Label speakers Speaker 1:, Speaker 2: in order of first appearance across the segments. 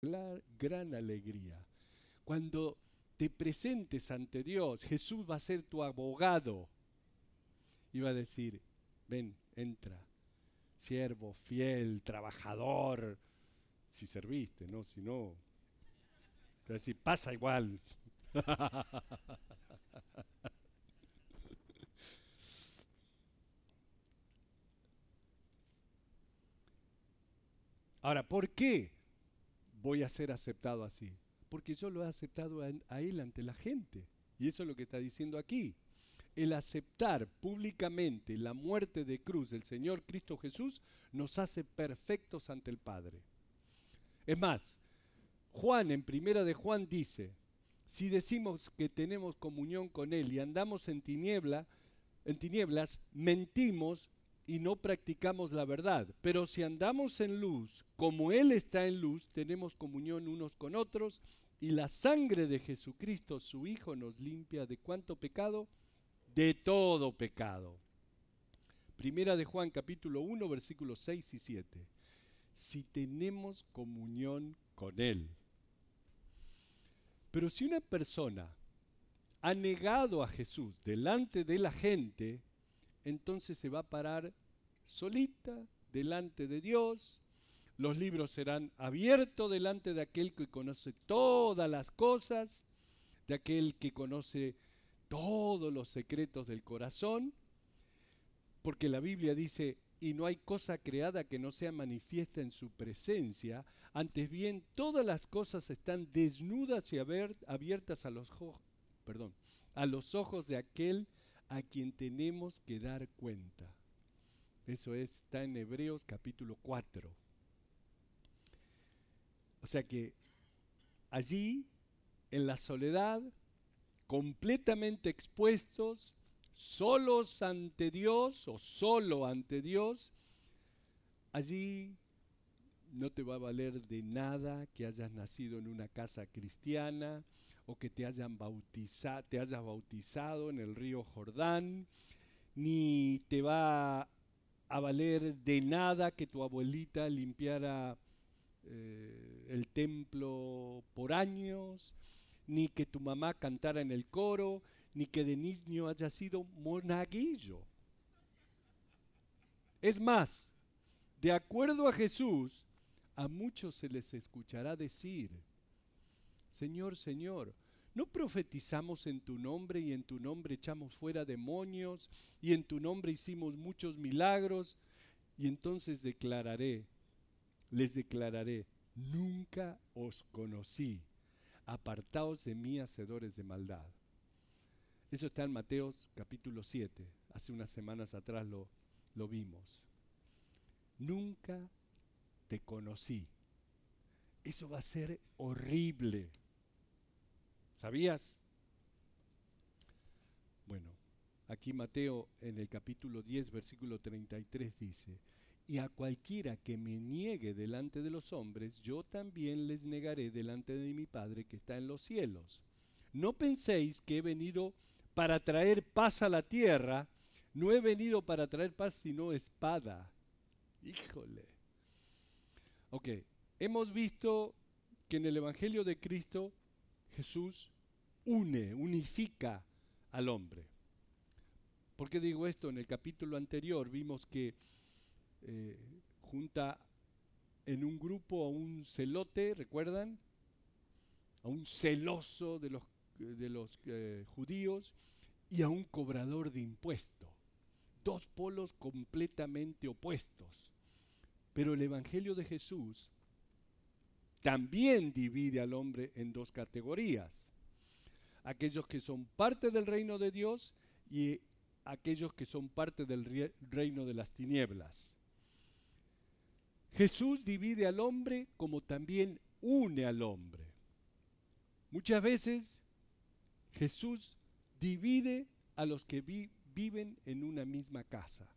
Speaker 1: gran alegría. Cuando te presentes ante Dios, Jesús va a ser tu abogado y va a decir, ven, entra, siervo, fiel, trabajador, si serviste, ¿no? Si no, te va a decir, pasa igual. Ahora, ¿por qué voy a ser aceptado así? Porque yo lo he aceptado a Él ante la gente. Y eso es lo que está diciendo aquí. El aceptar públicamente la muerte de cruz del Señor Cristo Jesús nos hace perfectos ante el Padre. Es más, Juan en primera de Juan dice, si decimos que tenemos comunión con Él y andamos en tinieblas, mentimos y no practicamos la verdad. Pero si andamos en luz, como Él está en luz, tenemos comunión unos con otros y la sangre de Jesucristo, su Hijo, nos limpia ¿de cuánto pecado? De todo pecado. Primera de Juan capítulo 1 versículos 6 y 7. Si tenemos comunión con Él. Pero si una persona ha negado a Jesús delante de la gente, entonces se va a parar solita delante de Dios. Los libros serán abiertos delante de aquel que conoce todas las cosas, de aquel que conoce todos los secretos del corazón, porque la Biblia dice, y no hay cosa creada que no sea manifiesta en su presencia, antes bien todas las cosas están desnudas y abiertas a los ojos de aquel a quien tenemos que dar cuenta. Eso está en Hebreos capítulo 4. O sea que allí, en la soledad, completamente expuestos, solos ante Dios o solo ante Dios, allí no te va a valer de nada que hayas nacido en una casa cristiana o que te hayas bautizado en el río Jordán, ni te va a valer de nada que tu abuelita limpiara el templo por años, ni que tu mamá cantara en el coro, ni que de niño haya sido monaguillo. Es más, de acuerdo a Jesús, a muchos se les escuchará decir, Señor, Señor, ¿no profetizamos en tu nombre y en tu nombre echamos fuera demonios y en tu nombre hicimos muchos milagros? Y entonces les declararé, nunca os conocí, apartaos de mí, hacedores de maldad. Eso está en Mateos capítulo 7, hace unas semanas atrás lo vimos. Nunca te conocí. Eso va a ser horrible. ¿Sabías? Bueno, aquí Mateo en el capítulo 10, versículo 33 dice, y a cualquiera que me niegue delante de los hombres, yo también les negaré delante de mi Padre que está en los cielos. No penséis que he venido para traer paz a la tierra, no he venido para traer paz sino espada. Híjole. Ok, hemos visto que en el Evangelio de Cristo Jesús unifica al hombre. ¿Por qué digo esto? En el capítulo anterior vimos que eh, junta en un grupo a un celote, ¿recuerdan? A un celoso de los judíos y a un cobrador de impuestos. Dos polos completamente opuestos. Pero el Evangelio de Jesús también divide al hombre en dos categorías. Aquellos que son parte del reino de Dios y aquellos que son parte del reino de las tinieblas. Jesús divide al hombre como también une al hombre. Muchas veces Jesús divide a los que viven en una misma casa.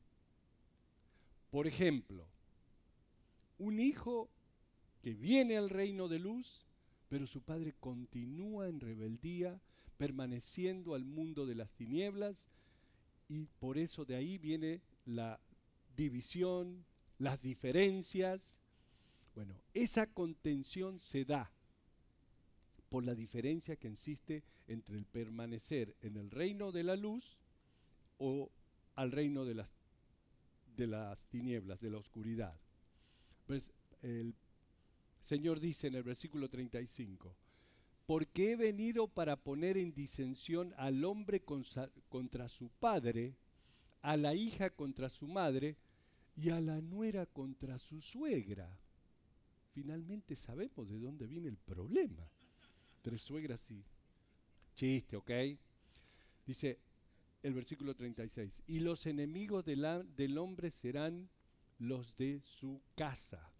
Speaker 1: Por ejemplo, un hijo que viene al reino de luz, pero su padre continúa en rebeldía, permaneciendo al mundo de las tinieblas, y por eso de ahí viene la división, las diferencias. Bueno, esa contención se da por la diferencia que existe entre el permanecer en el reino de la luz o al reino de las tinieblas, de la oscuridad. Pues el Señor dice en el versículo 35, porque he venido para poner en disensión al hombre contra su padre, a la hija contra su madre y a la nuera contra su suegra. Finalmente sabemos de dónde viene el problema. Tres suegras y chiste, ¿ok? Dice el versículo 36, y los enemigos del hombre serán los de su casa.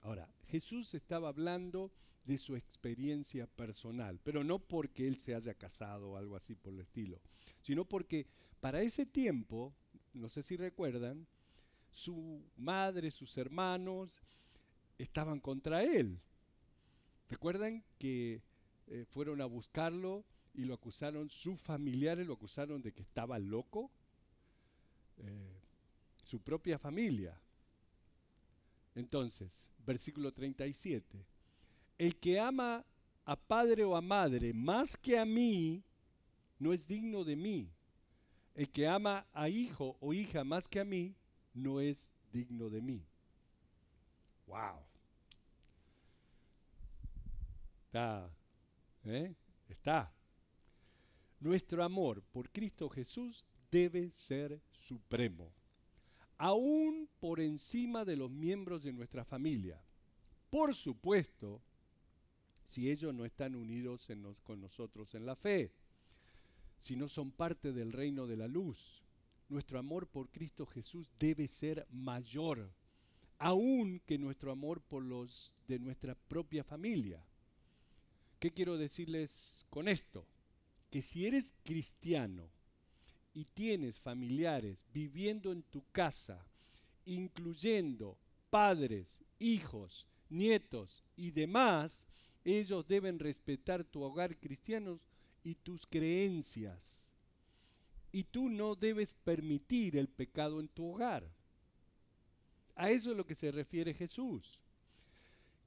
Speaker 1: Ahora, Jesús estaba hablando de su experiencia personal, pero no porque él se haya casado o algo así por el estilo, sino porque para ese tiempo, no sé si recuerdan, su madre, sus hermanos estaban contra él. ¿Recuerdan que fueron a buscarlo y lo acusaron, sus familiares lo acusaron de que estaba loco? Su propia familia. Entonces, versículo 37, el que ama a padre o a madre más que a mí, no es digno de mí. El que ama a hijo o hija más que a mí, no es digno de mí. ¡Wow! Está. Nuestro amor por Cristo Jesús debe ser supremo, aún por encima de los miembros de nuestra familia. Por supuesto, si ellos no están unidos con nosotros en la fe, si no son parte del reino de la luz, nuestro amor por Cristo Jesús debe ser mayor, aún que nuestro amor por los de nuestra propia familia. ¿Qué quiero decirles con esto? Que si eres cristiano y tienes familiares viviendo en tu casa, incluyendo padres, hijos, nietos y demás, ellos deben respetar tu hogar cristiano y tus creencias. Y tú no debes permitir el pecado en tu hogar. A eso es lo que se refiere Jesús.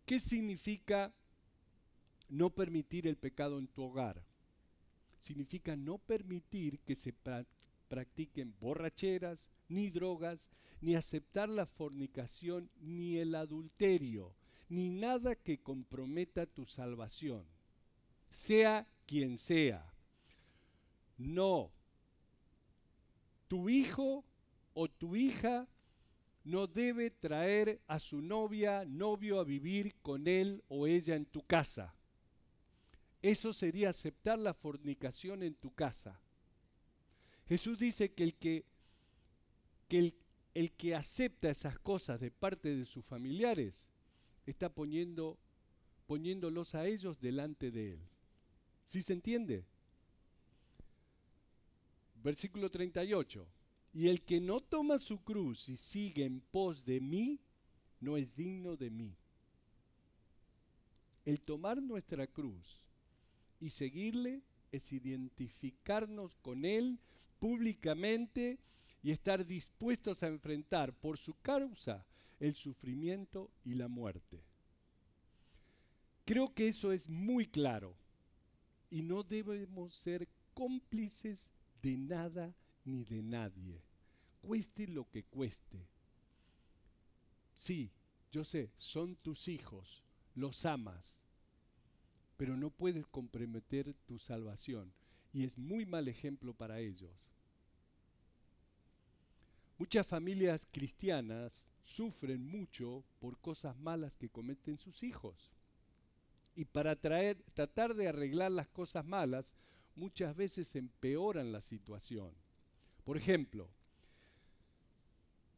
Speaker 1: ¿Qué significa no permitir el pecado en tu hogar? Significa no permitir que se practiquen borracheras, ni drogas, ni aceptar la fornicación, ni el adulterio, ni nada que comprometa tu salvación, sea quien sea. No, tu hijo o tu hija no debe traer a su novia, novio a vivir con él o ella en tu casa. Eso sería aceptar la fornicación en tu casa. Jesús dice que el que acepta esas cosas de parte de sus familiares está poniéndolos a ellos delante de él. ¿Sí se entiende? Versículo 38. Y el que no toma su cruz y sigue en pos de mí, no es digno de mí. El tomar nuestra cruz y seguirle es identificarnos con él públicamente y estar dispuestos a enfrentar por su causa el sufrimiento y la muerte. Creo que eso es muy claro y no debemos ser cómplices de nada ni de nadie, cueste lo que cueste. Sí, yo sé, son tus hijos, los amas, pero no puedes comprometer tu salvación y es muy mal ejemplo para ellos. Muchas familias cristianas sufren mucho por cosas malas que cometen sus hijos. Y para tratar de arreglar las cosas malas, muchas veces empeoran la situación. Por ejemplo,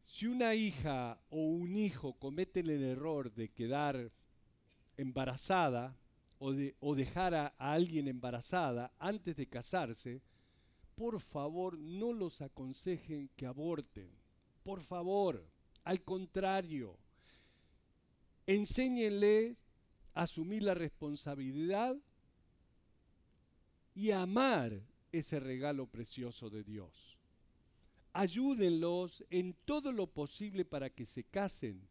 Speaker 1: si una hija o un hijo cometen el error de quedar embarazada o dejar a alguien embarazada antes de casarse, por favor no los aconsejen que aborten. Por favor, al contrario, enséñenles a asumir la responsabilidad y a amar ese regalo precioso de Dios. Ayúdenlos en todo lo posible para que se casen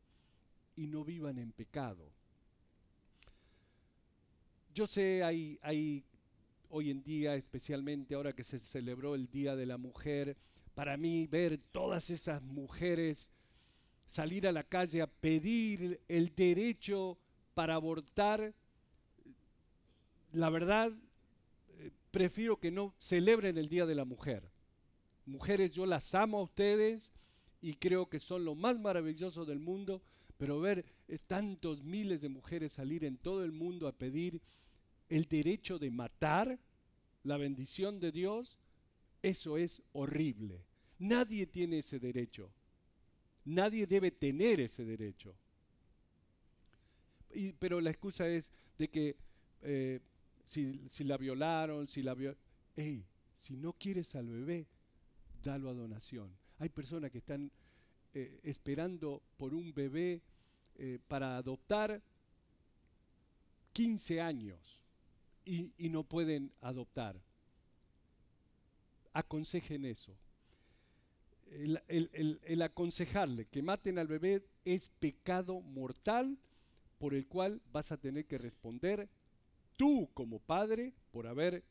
Speaker 1: y no vivan en pecado. Yo sé, hay hoy en día, especialmente ahora que se celebró el Día de la Mujer, para mí ver todas esas mujeres salir a la calle a pedir el derecho para abortar, la verdad, prefiero que no celebren el Día de la Mujer. Mujeres, yo las amo a ustedes y creo que son lo más maravilloso del mundo, pero ver tantos miles de mujeres salir en todo el mundo a pedir el derecho de matar, la bendición de Dios, eso es horrible. Nadie tiene ese derecho. Nadie debe tener ese derecho. Pero la excusa es de que si la violaron, hey, si no quieres al bebé, dalo a donación. Hay personas que están esperando por un bebé para adoptar 15 años y no pueden adoptar. Aconsejen eso. El aconsejarle que maten al bebé es pecado mortal por el cual vas a tener que responder. Tú como padre, por haber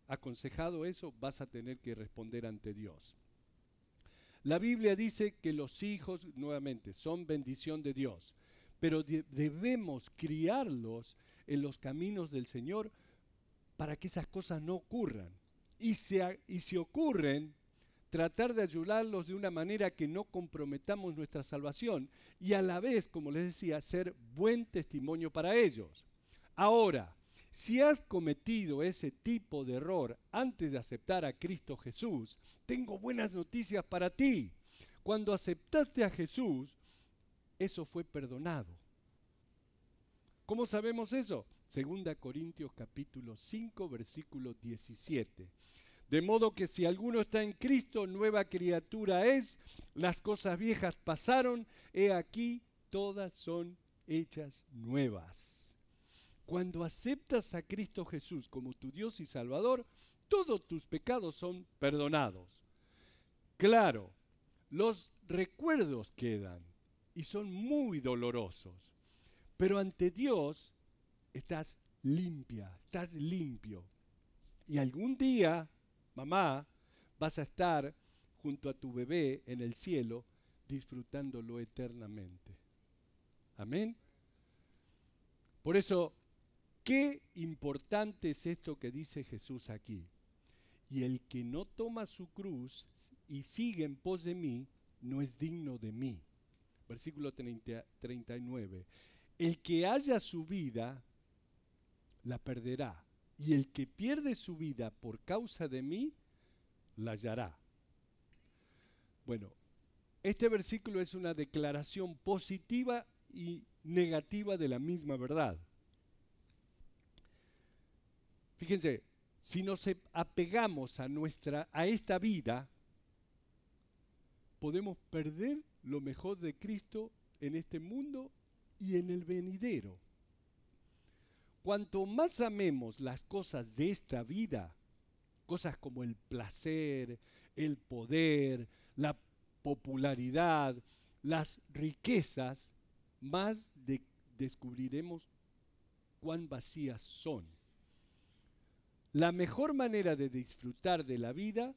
Speaker 1: aconsejado eso, vas a tener que responder ante Dios. La Biblia dice que los hijos, nuevamente, son bendición de Dios, pero debemos criarlos en los caminos del Señor para que esas cosas no ocurran. Y si ocurren, tratar de ayudarlos de una manera que no comprometamos nuestra salvación y a la vez, como les decía, ser buen testimonio para ellos. Ahora, si has cometido ese tipo de error antes de aceptar a Cristo Jesús, tengo buenas noticias para ti. Cuando aceptaste a Jesús, eso fue perdonado. ¿Cómo sabemos eso? 2 Corintios capítulo 5, versículo 17. De modo que si alguno está en Cristo, nueva criatura es, las cosas viejas pasaron, he aquí, todas son hechas nuevas. Cuando aceptas a Cristo Jesús como tu Dios y Salvador, todos tus pecados son perdonados. Claro, los recuerdos quedan y son muy dolorosos, pero ante Dios estás limpia, estás limpio. Y algún día, mamá, vas a estar junto a tu bebé en el cielo disfrutándolo eternamente. Amén. Por eso, qué importante es esto que dice Jesús aquí. Y el que no toma su cruz y sigue en pos de mí, no es digno de mí. Versículo 39. El que haya su vida, la perderá. Y el que pierde su vida por causa de mí, la hallará. Bueno, este versículo es una declaración positiva y negativa de la misma verdad. Fíjense, si nos apegamos a esta vida, podemos perder lo mejor de Cristo en este mundo y en el venidero. Cuanto más amemos las cosas de esta vida, cosas como el placer, el poder, la popularidad, las riquezas, más descubriremos cuán vacías son. La mejor manera de disfrutar de la vida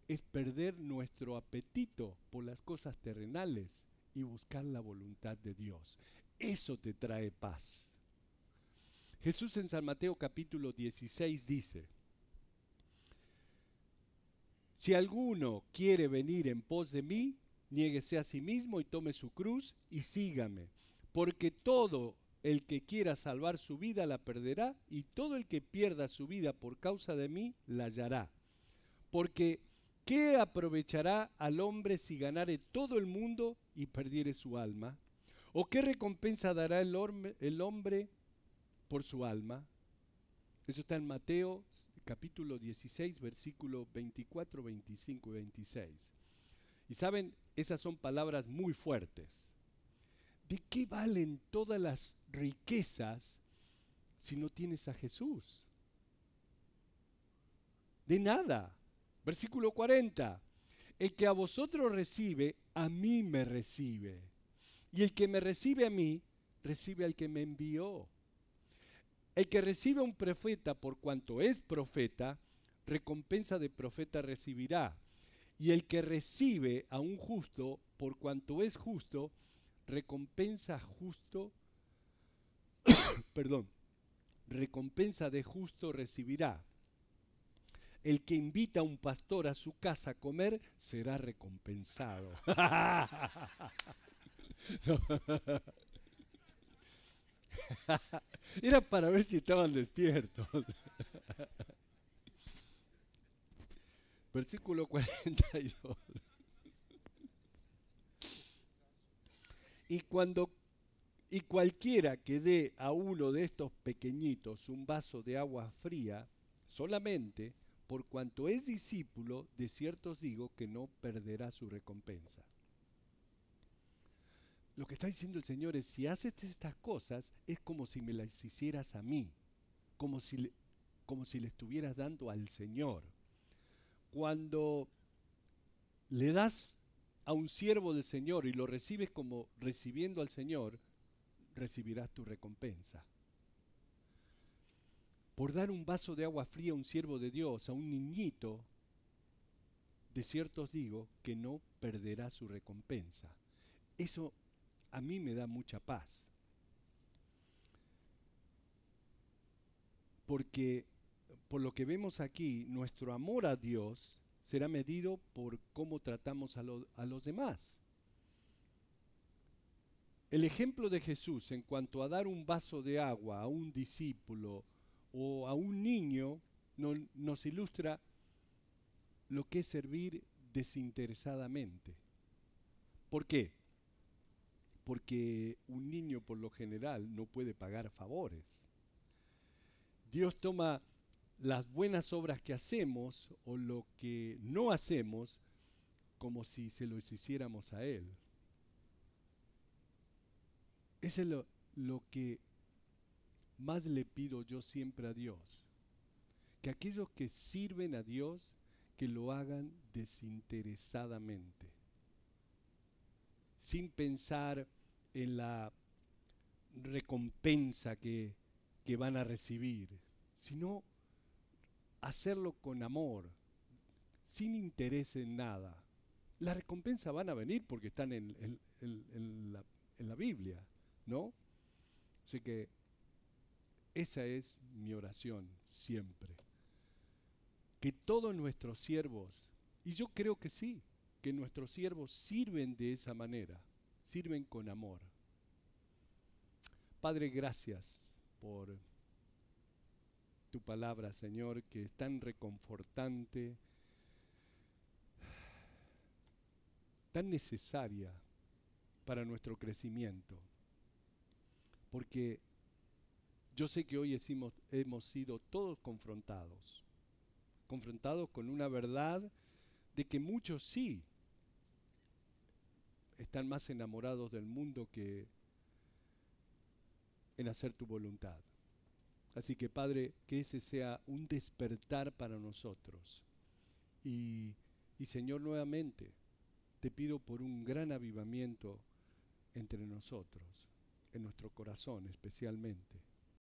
Speaker 1: es perder nuestro apetito por las cosas terrenales y buscar la voluntad de Dios. Eso te trae paz. Jesús en San Mateo capítulo 16 dice: si alguno quiere venir en pos de mí, niéguese a sí mismo y tome su cruz y sígame, porque todo el que quiera salvar su vida la perderá, y todo el que pierda su vida por causa de mí la hallará. Porque ¿qué aprovechará al hombre si ganare todo el mundo y perdiere su alma? ¿O qué recompensa dará el hombre por su alma? Eso está en Mateo capítulo 16, versículos 24, 25 y 26. Y saben, esas son palabras muy fuertes. ¿De qué valen todas las riquezas si no tienes a Jesús? De nada. Versículo 40. El que a vosotros recibe, a mí me recibe. Y el que me recibe a mí, recibe al que me envió. El que recibe a un profeta por cuanto es profeta, recompensa de profeta recibirá. Y el que recibe a un justo por cuanto es justo, recompensa justo, perdón, recompensa de justo recibirá. El que invita a un pastor a su casa a comer será recompensado. Era para ver si estaban despiertos. Versículo 42. Y cuando y cualquiera que dé a uno de estos pequeñitos un vaso de agua fría, solamente por cuanto es discípulo, de cierto os digo que no perderá su recompensa. Lo que está diciendo el Señor es, si haces estas cosas, es como si me las hicieras a mí, como si le estuvieras dando al Señor. Cuando le das a un siervo del Señor y lo recibes como recibiendo al Señor, recibirás tu recompensa. Por dar un vaso de agua fría a un siervo de Dios, a un niñito, de cierto os digo que no perderá su recompensa. Eso a mí me da mucha paz. Porque por lo que vemos aquí, nuestro amor a Dios será medido por cómo tratamos a los demás. El ejemplo de Jesús en cuanto a dar un vaso de agua a un discípulo o a un niño nos ilustra lo que es servir desinteresadamente. ¿Por qué? Porque un niño por lo general no puede pagar favores. Dios toma las buenas obras que hacemos o lo que no hacemos como si se los hiciéramos a Él. Eso es lo que más le pido yo siempre a Dios. Que aquellos que sirven a Dios, que lo hagan desinteresadamente. Sin pensar en la recompensa que van a recibir, sino hacerlo con amor, sin interés en nada. Las recompensas van a venir porque están en la Biblia, ¿no? Así que esa es mi oración siempre. Que todos nuestros siervos, y yo creo que sí, que nuestros siervos sirven de esa manera, sirven con amor. Padre, gracias por tu palabra, Señor, que es tan reconfortante, tan necesaria para nuestro crecimiento. Porque yo sé que hoy hemos sido todos confrontados con una verdad de que muchos sí están más enamorados del mundo que en hacer tu voluntad. Así que, Padre, que ese sea un despertar para nosotros. Y Señor, nuevamente, te pido por un gran avivamiento entre nosotros, en nuestro corazón especialmente.